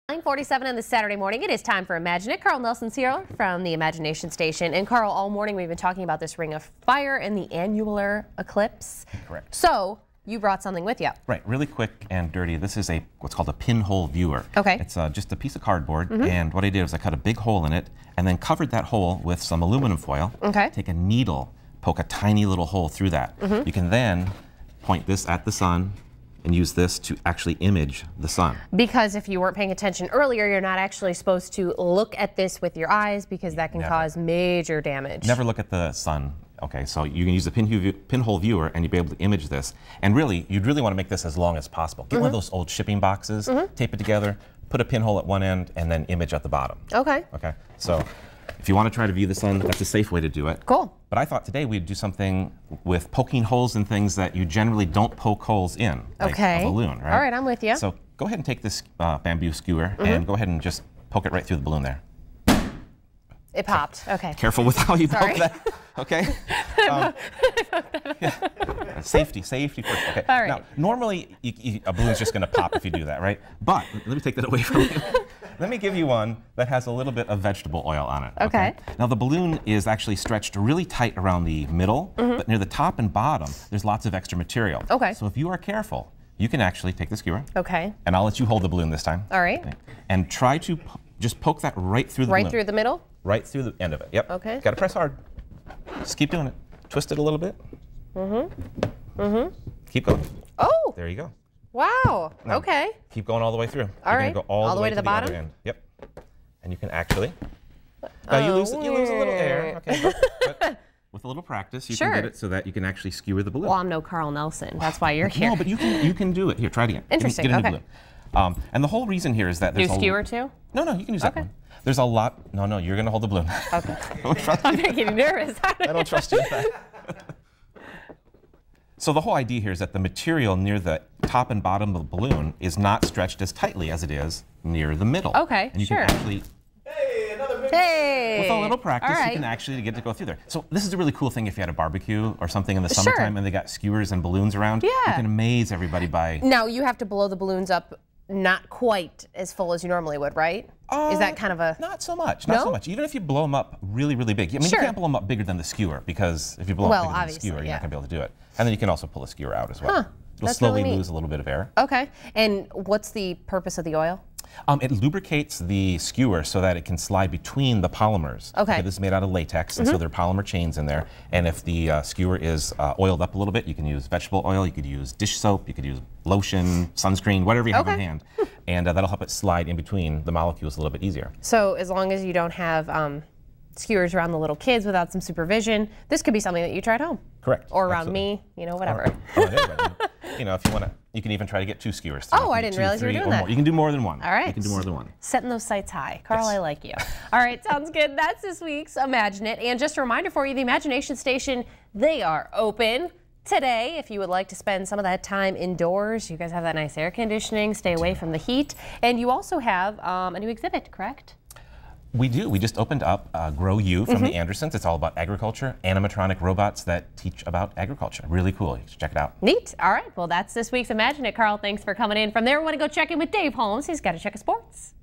9:47 on this Saturday morning. It is time for Imagine It. Carl Nelson's here from the Imagination Station. And Carl, all morning we've been talking about this ring of fire and the annular eclipse. Correct. So you brought something with you. Right, really quick and dirty. This is what's called a pinhole viewer. Okay. It's just a piece of cardboard, and what I did was I cut a big hole in it and then covered that hole with some aluminum foil. Okay. Take a needle, poke a tiny little hole through that. You can then point this at the sun and use this to actually image the sun. Because if you weren't paying attention earlier, you're not actually supposed to look at this with your eyes because that can cause major damage. Never look at the sun. Okay, so you can use the pinhole viewer and you'll be able to image this. And really, you'd really want to make this as long as possible. Get one of those old shipping boxes, tape it together, put a pinhole at one end, and then image at the bottom. Okay. Okay, so if you want to try to view the sun, that's a safe way to do it. Cool. But I thought today we'd do something with poking holes in things that you generally don't poke holes in, like a balloon, right? All right, I'm with you. So go ahead and take this bamboo skewer and go ahead and just poke it right through the balloon there. It popped. Okay. Careful with how you poke that. Okay. Safety first. Okay. All right. Now, normally a balloon's just going to pop if you do that, right? But let me take that away from you. Let me give you one that has a little bit of vegetable oil on it. Okay. Now the balloon is actually stretched really tight around the middle, but near the top and bottom, there's lots of extra material. Okay. So if you are careful, you can actually take the skewer. Okay. And I'll let you hold the balloon this time. All right. Okay. And try to just poke that right through the balloon. Right through the middle? Right through the end of it. Yep. Okay. Got to press hard. Just keep doing it. Twist it a little bit. Keep going. Oh. There you go. Wow. Now, okay. Keep going all the way through. All right. You're going to go all the way to the bottom? other end. Yep. And you can actually. Now you lose a little air. Okay. But with a little practice, you can get it so that you can actually skewer the balloon. Well, I'm no Carl Nelson. That's why you're here. No, but you can do it. Here, try it again. Interesting. Get a new balloon. And the whole reason here is that there's New skewer too? No, you can use that one. There's a lot. No, you're going to hold the balloon. Okay. I'm getting nervous. I don't trust you with that. So the whole idea here is that the material near the top and bottom of the balloon is not stretched as tightly as it is near the middle. Okay, and you sure. can actually, with a little practice, you can actually get to go through there. So this is a really cool thing if you had a barbecue or something in the summertime and they got skewers and balloons around. Yeah. You can amaze everybody by... Now, you have to blow the balloons up not quite as full as you normally would, right? Is that kind of a... Not so much, not so much. Even if you blow them up really, really big. I mean, you can't blow them up bigger than the skewer because if you blow up bigger than the skewer, you're not going to be able to do it. And then you can also pull a skewer out as well. It'll slowly lose a little bit of air. Okay. And what's the purpose of the oil? It lubricates the skewer so that it can slide between the polymers. Okay. This is made out of latex, and so there are polymer chains in there. And if the skewer is oiled up a little bit, you can use vegetable oil, you could use dish soap, you could use lotion, sunscreen, whatever you have on hand. And that'll help it slide in between the molecules a little bit easier. So as long as you don't have skewers around the little kids without some supervision, this could be something that you try at home. Correct. Or around me, whatever. If you want to, you can even try to get 2 skewers. Oh, I didn't realize you were doing that. More. You can do more than one. All right. You can do more than one. Setting those sights high. Carl, I like you. All right, sounds good. That's this week's Imagine It. And just a reminder for you, the Imagination Station, they are open today. If you would like to spend some of that time indoors, you guys have that nice air conditioning, stay away from the heat. And you also have a new exhibit, correct? We do. We just opened up Grow You from the Andersons. It's all about agriculture, animatronic robots that teach about agriculture. Really cool. You should check it out. Neat. All right. Well, that's this week's Imagine It. Carl, thanks for coming in. From there, we want to go check in with Dave Holmes. He's got a check of sports.